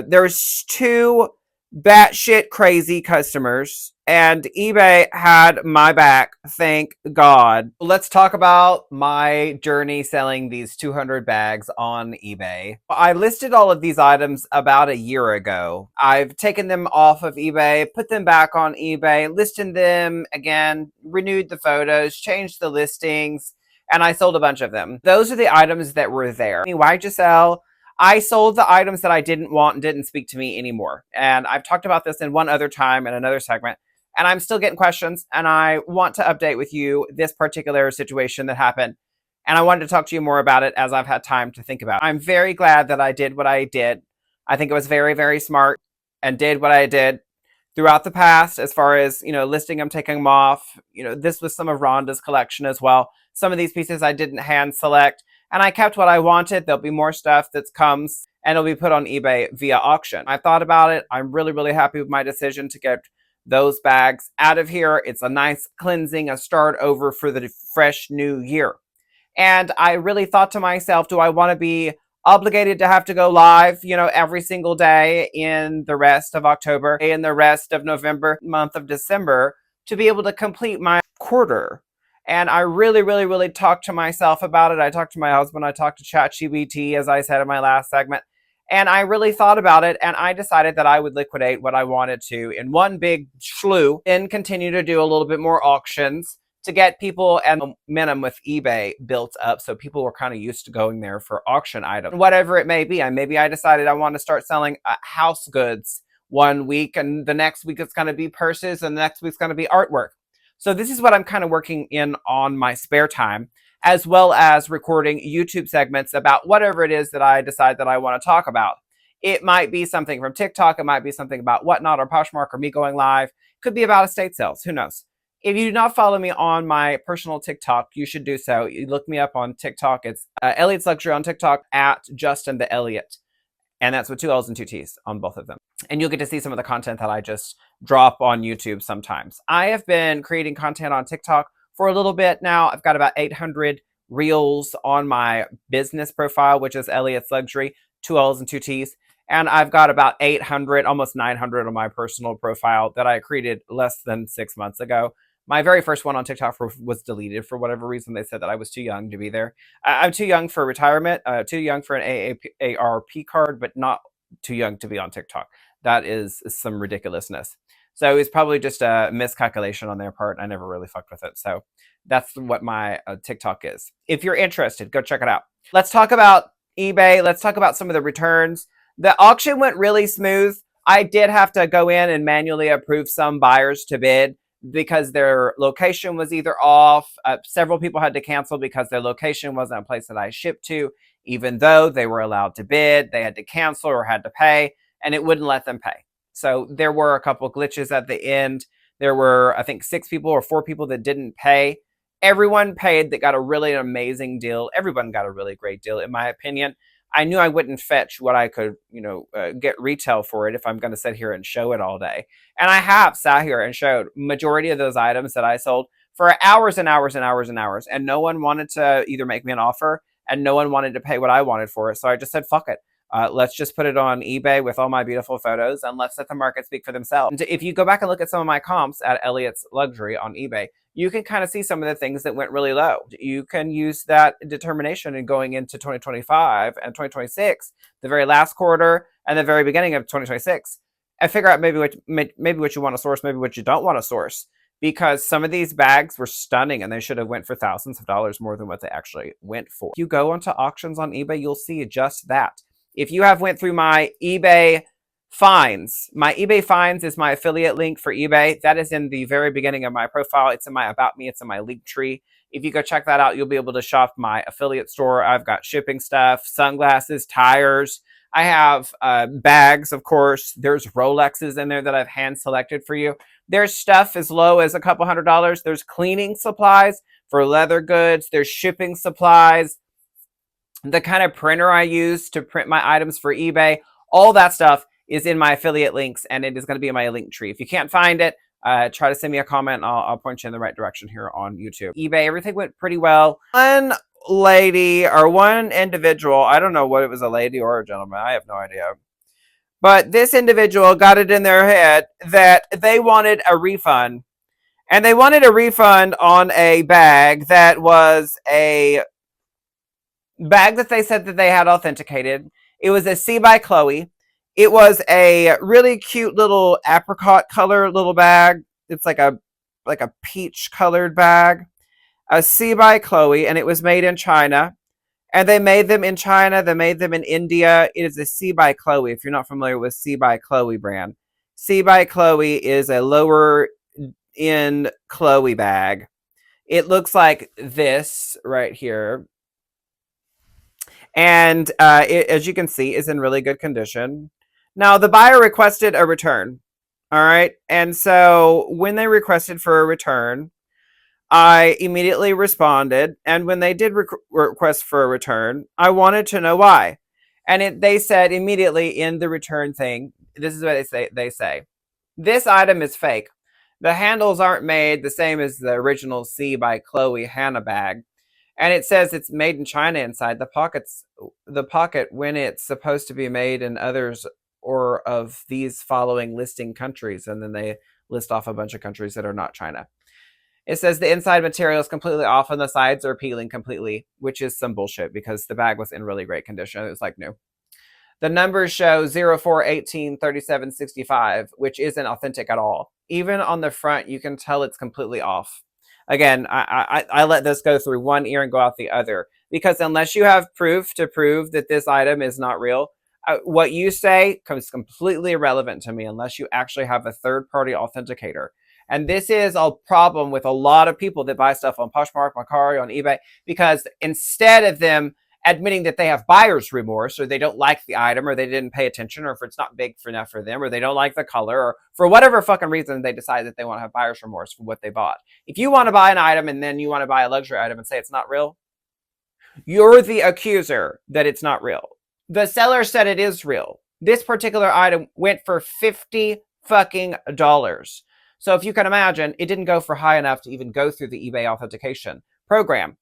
There's two batshit crazy customers, and eBay had my back, thank God. Let's talk about my journey selling these 200 bags on eBay. I listed all of these items about a year ago. I've taken them off of eBay, put them back on eBay, listed them again, renewed the photos, changed the listings, and I sold a bunch of them. Those are the items that were there. Why'd you sell? I sold the items that I didn't want and didn't speak to me anymore. And I've talked about this in one other time in another segment, and I'm still getting questions, and I want to update with you this particular situation that happened. And I wanted to talk to you more about it as I've had time to think about it. I'm very glad that I did what I did. I think it was very, very smart, and did what I did throughout the past as far as, listing them, taking them off. This was some of Rhonda's collection as well. Some of these pieces I didn't hand select. And I kept what I wanted. There'll be more stuff that comes, and it'll be put on eBay via auction. I thought about it. I'm really, really happy with my decision to get those bags out of here. It's a nice cleansing, a start over for the fresh new year. And I really thought to myself, do I want to be obligated to have to go live, every single day in the rest of October, in the rest of November, month of December, to be able to complete my quarter? And I really, really, really talked to myself about it. I talked to my husband. I talked to ChatGPT, as I said in my last segment. And I really thought about it, and I decided that I would liquidate what I wanted to in one big slew and continue to do a little bit more auctions to get people and momentum with eBay built up, so people were kind of used to going there for auction items. Whatever it may be, maybe I decided I want to start selling house goods one week, and the next week it's going to be purses, and the next week's going to be artwork. So this is what I'm kind of working in on my spare time, as well as recording YouTube segments about whatever it is that I decide that I want to talk about. It might be something from TikTok. It might be something about Whatnot or Poshmark or me going live. It could be about estate sales. Who knows? If you do not follow me on my personal TikTok, you should do so. You look me up on TikTok. It's Elliot's Luxury on TikTok, at Justin the Elliot. And that's with 2 L's and 2 T's on both of them. And you'll get to see some of the content that I just drop on YouTube sometimes. I have been creating content on TikTok for a little bit now. I've got about 800 reels on my business profile, which is Elliot's Luxury, 2 L's and 2 T's. And I've got about 800, almost 900 on my personal profile that I created less than 6 months ago. My very first one on TikTok was deleted for whatever reason. They said that I was too young to be there. I'm too young for retirement, too young for an AARP card, but not too young to be on TikTok. That is some ridiculousness. So it's probably just a miscalculation on their part. I never really fucked with it. So that's what my TikTok is. If you're interested, go check it out. Let's talk about eBay. Let's talk about some of the returns. The auction went really smooth. I did have to go in and manually approve some buyers to bid because their location was either off. Several people had to cancel because their location wasn't a place that I shipped to, even though they were allowed to bid. They had to cancel or had to pay, and it wouldn't let them pay. So there were a couple glitches at the end. There were, I think, 6 people or 4 people that didn't pay. Everyone paid that got a really amazing deal. Everyone got a really great deal, in my opinion. I knew I wouldn't fetch what I could, get retail for it if I'm going to sit here and show it all day. And I have sat here and showed majority of those items that I sold for hours and hours and hours and hours. And no one wanted to either make me an offer, and no one wanted to pay what I wanted for it. So I just said, fuck it. Let's just put it on eBay with all my beautiful photos, and let's let the market speak for themselves. And if you go back and look at some of my comps at Elliot's Luxury on eBay, you can kind of see some of the things that went really low. You can use that determination in going into 2025 and 2026, the very last quarter and the very beginning of 2026, and figure out maybe what you want to source, maybe what you don't want to source. Because some of these bags were stunning, and they should have went for thousands of dollars more than what they actually went for. If you go onto auctions on eBay, you'll see just that. If you have went through my eBay finds is my affiliate link for eBay. That is in the very beginning of my profile. It's in my About Me. It's in my link tree. If you go check that out, you'll be able to shop my affiliate store. I've got shipping stuff, sunglasses, tires. I have bags, of course. There's Rolexes in there that I've hand selected for you. There's stuff as low as a couple $100. There's cleaning supplies for leather goods. There's shipping supplies. The kind of printer I use to print my items for eBay, all that stuff is in my affiliate links, and it is going to be in my link tree. If you can't find it, try to send me a comment, and I'll point you in the right direction here on YouTube. eBay, everything went pretty well. One lady or one individual, I don't know what it was, a lady or a gentleman, I have no idea, But this individual got it in their head that they wanted a refund. And they wanted a refund on a bag that was a bag that they said that they had authenticated. It was a C by Chloe. It was a really cute little apricot color little bag. It's like a peach colored bag. A C by Chloe, and it was made in China. And they made them in China. They made them in India. It is a C by Chloe. If you're not familiar with C by Chloe brand, C by Chloe is a lower end Chloe bag. It looks like this right here. And it, as you can see, is in really good condition. Now, the buyer requested a return. All right. And so when they requested for a return, I immediately responded. And when they did request for a return, I wanted to know why. And they said immediately in the return thing, this is what they say, this item is fake. The handles aren't made the same as the original C by Chloé Hana bag. And it says it's made in China inside. The pocket when it's supposed to be made in others or of these following listing countries. And then they list off a bunch of countries that are not China. It says the inside material is completely off and the sides are peeling completely, which is some bullshit because the bag was in really great condition. It was like new. The numbers show 04183765, which isn't authentic at all. Even on the front, you can tell it's completely off. Again, I let this go through one ear and go out the other because unless you have proof to prove that this item is not real, what you say comes completely irrelevant to me unless you actually have a third-party authenticator. And this is a problem with a lot of people that buy stuff on Poshmark, Mercari, on eBay, because instead of them admitting that they have buyer's remorse or they don't like the item or they didn't pay attention or if it's not big enough for them or they don't like the color or for whatever fucking reason they decide that they want to have buyer's remorse for what they bought. If you want to buy an item and then you want to buy a luxury item and say it's not real, you're the accuser that it's not real. The seller said it is real. This particular item went for $50 fucking dollars. So if you can imagine, it didn't go for high enough to even go through the eBay authentication program.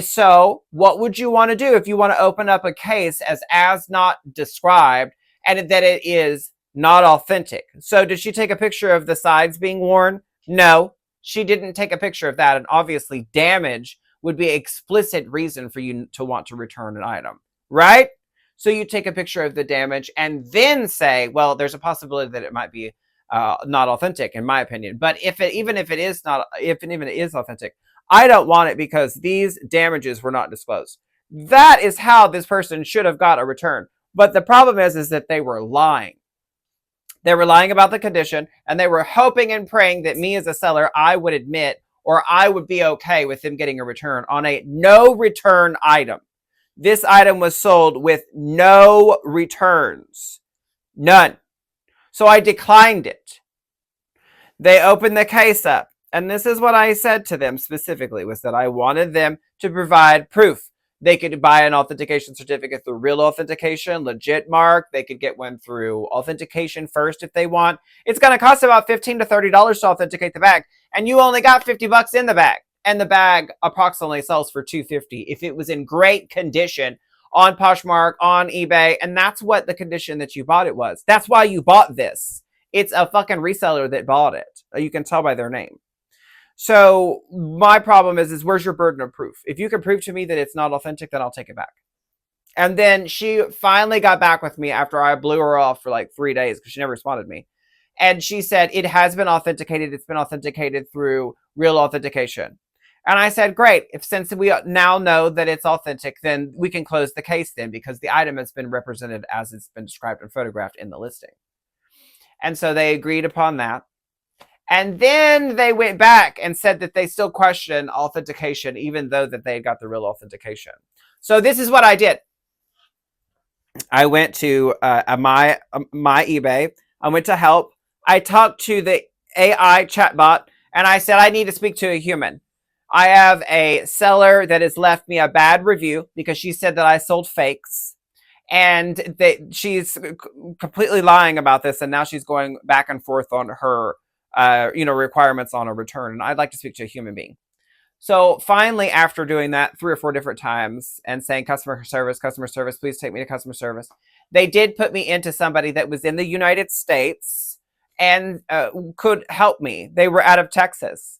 So what would you want to do if you want to open up a case as not described and that it is not authentic? So did she take a picture of the sides being worn? No, she didn't take a picture of that. And obviously damage would be an explicit reason for you to want to return an item, right? So you take a picture of the damage and then say, well, there's a possibility that it might be not authentic, in my opinion. But even if it is authentic, I don't want it because these damages were not disclosed. That is how this person should have got a return. But the problem is that they were lying. They were lying about the condition, and they were hoping and praying that me as a seller, I would admit or I would be okay with them getting a return on a no return item. This item was sold with no returns. None. So I declined it. They opened the case up. And this is what I said to them specifically, was that I wanted them to provide proof. They could buy an authentication certificate through Real Authentication, legit mark. They could get one through Authentication First if they want. It's going to cost about $15 to $30 to authenticate the bag. And you only got $50 in the bag. And the bag approximately sells for $250 if it was in great condition on Poshmark, on eBay. And that's what the condition that you bought it was. That's why you bought this. It's a fucking reseller that bought it. You can tell by their name. So my problem is where's your burden of proof? If you can prove to me that it's not authentic, then I'll take it back. And then she finally got back with me after I blew her off for like 3 days because she never responded to me. And she said, it has been authenticated. It's been authenticated through Real Authentication. And I said, great. Since we now know that it's authentic, then we can close the case then because the item has been represented as it's been described and photographed in the listing. And so they agreed upon that. And then they went back and said that they still question authentication, even though that they got the Real Authentication. So this is what I did. I went to my eBay. I went to help. I talked to the AI chatbot, and I said, I need to speak to a human. I have a seller that has left me a bad review because she said that I sold fakes. And that she's completely lying about this, and now she's going back and forth on her requirements on a return. And I'd like to speak to a human being. So finally, after doing that 3 or 4 different times and saying customer service, please take me to customer service, They did put me into somebody that was in the United States and could help me. They were out of Texas,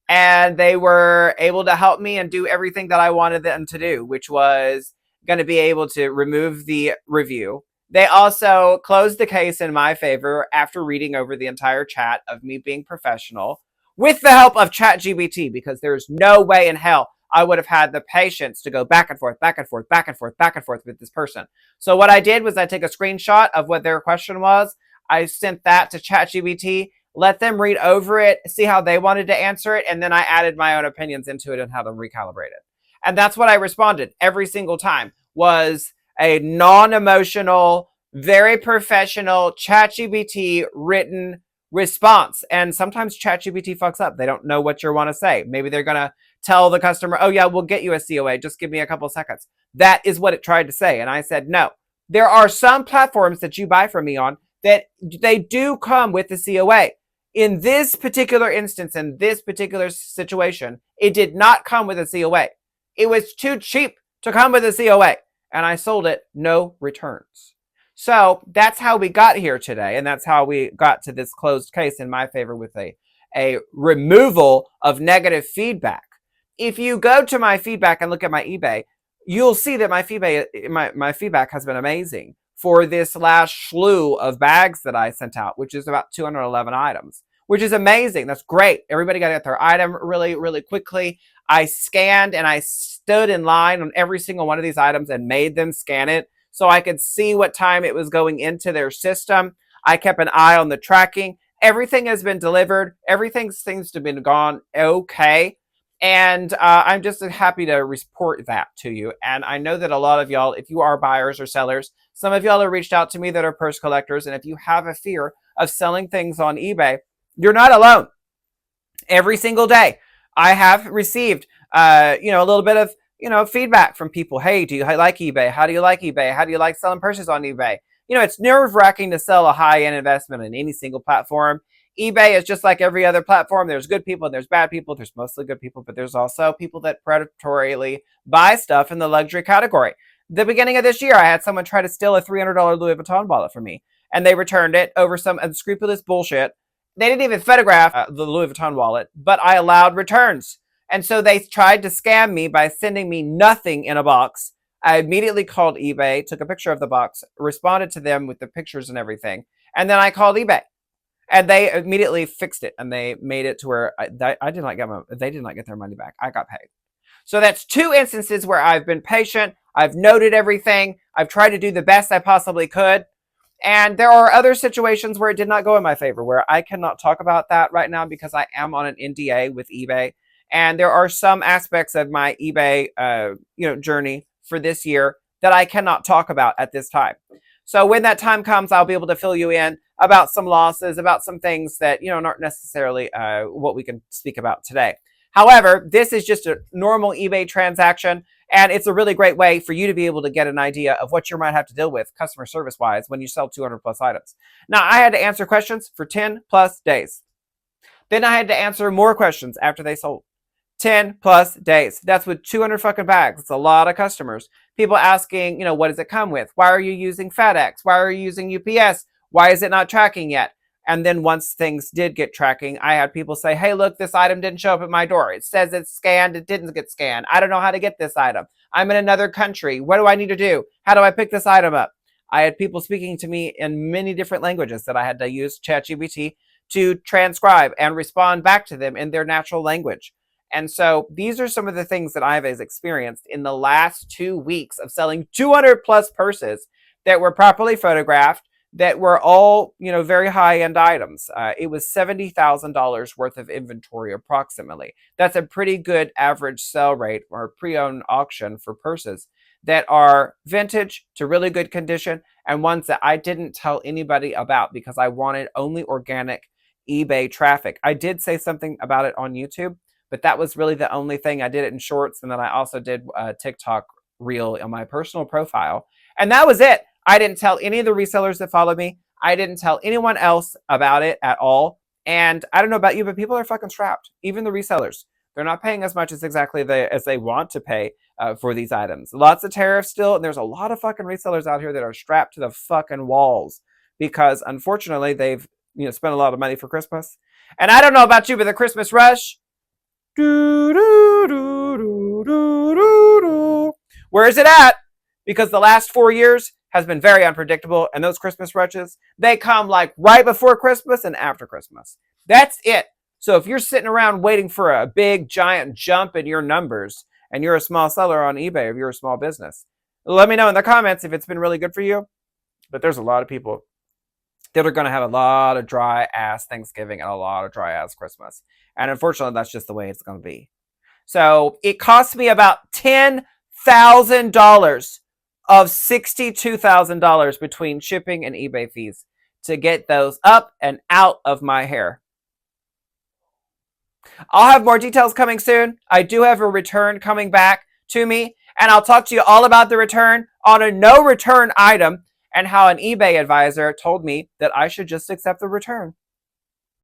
and they were able to help me and do everything that I wanted them to do, which was going to be able to remove the review. They also closed the case in my favor after reading over the entire chat of me being professional with the help of ChatGPT, because there's no way in hell I would have had the patience to go back and forth, back and forth, back and forth, back and forth with this person. So what I did was I took a screenshot of what their question was. I sent that to ChatGPT, let them read over it, see how they wanted to answer it, and then I added my own opinions into it and how to recalibrate it. And that's what I responded every single time, was a non-emotional, very professional ChatGPT written response. And sometimes ChatGPT fucks up. They don't know what you want to say. Maybe they're going to tell the customer, oh yeah, we'll get you a COA. Just give me a couple seconds. That is what it tried to say. And I said, no, there are some platforms that you buy from me on that they do come with the COA. In this particular instance, in this particular situation, it did not come with a COA. It was too cheap to come with a COA. And I sold it, no returns. So that's how we got here today. And that's how we got to this closed case in my favor with a removal of negative feedback. If you go to my feedback and look at my eBay, you'll see that my feedback has been amazing for this last slew of bags that I sent out, which is about 211 items, which is amazing. That's great. Everybody got to get their item really, really quickly. I scanned and I stood in line on every single one of these items and made them scan it so I could see what time it was going into their system. I kept an eye on the tracking. Everything has been delivered. Everything seems to have been gone okay. And I'm just happy to report that to you. And I know that a lot of y'all, if you are buyers or sellers, some of y'all have reached out to me that are purse collectors. And if you have a fear of selling things on eBay, you're not alone. Every single day, I have received, a little bit of, feedback from people. Hey, do you like eBay? How do you like eBay? How do you like selling purses on eBay? It's nerve-wracking to sell a high-end investment in any single platform. eBay is just like every other platform. There's good people and there's bad people. There's mostly good people, but there's also people that predatorily buy stuff in the luxury category. The beginning of this year, I had someone try to steal a $300 Louis Vuitton wallet from me, and they returned it over some unscrupulous bullshit. They didn't even photograph the Louis Vuitton wallet, but I allowed returns. And so they tried to scam me by sending me nothing in a box. I immediately called eBay, took a picture of the box, responded to them with the pictures and everything, and then I called eBay. And they immediately fixed it, and they made it to where they did not get their money back. I got paid. So that's two instances where I've been patient. I've noted everything. I've tried to do the best I possibly could. And there are other situations where it did not go in my favor, where I cannot talk about that right now because I am on an NDA with eBay. And there are some aspects of my eBay, journey for this year that I cannot talk about at this time. So when that time comes, I'll be able to fill you in about some losses, about some things that, aren't necessarily what we can speak about today. However, this is just a normal eBay transaction, and it's a really great way for you to be able to get an idea of what you might have to deal with customer service-wise when you sell 200 plus items. Now, I had to answer questions for 10 plus days. Then I had to answer more questions after they sold. 10 plus days. That's with 200 fucking bags. It's a lot of customers. People asking, what does it come with? Why are you using FedEx? Why are you using UPS? Why is it not tracking yet? And then once things did get tracking, I had people say, hey, look, this item didn't show up at my door. It says it's scanned. It didn't get scanned. I don't know how to get this item. I'm in another country. What do I need to do? How do I pick this item up? I had people speaking to me in many different languages that I had to use ChatGPT to transcribe and respond back to them in their natural language. And so these are some of the things that I've experienced in the last 2 weeks of selling 200 plus purses that were properly photographed, that were all, very high-end items. It was $70,000 worth of inventory approximately. That's a pretty good average sell rate or pre-owned auction for purses that are vintage to really good condition, and ones that I didn't tell anybody about because I wanted only organic eBay traffic. I did say something about it on YouTube, but that was really the only thing. I did it in shorts, and then I also did a TikTok reel on my personal profile, and that was it. I didn't tell any of the resellers that follow me. I didn't tell anyone else about it at all. And I don't know about you, but people are fucking strapped. Even the resellers. They're not paying as much as exactly as they want to pay for these items. Lots of tariffs still, and there's a lot of fucking resellers out here that are strapped to the fucking walls because unfortunately they've spent a lot of money for Christmas. And I don't know about you, but the Christmas rush, where is it at? Because the last 4 years has been very unpredictable, and those Christmas rushes, they come like right before Christmas and after Christmas. That's it. So if you're sitting around waiting for a big giant jump in your numbers and you're a small seller on eBay or you're a small business, let me know in the comments if it's been really good for you. But there's a lot of people that are going to have a lot of dry ass Thanksgiving and a lot of dry ass Christmas. And unfortunately, that's just the way it's going to be. So it cost me about $10,000 of $62,000 between shipping and eBay fees to get those up and out of my hair. I'll have more details coming soon. I do have a return coming back to me, and I'll talk to you all about the return on a no return item and how an eBay advisor told me that I should just accept the return.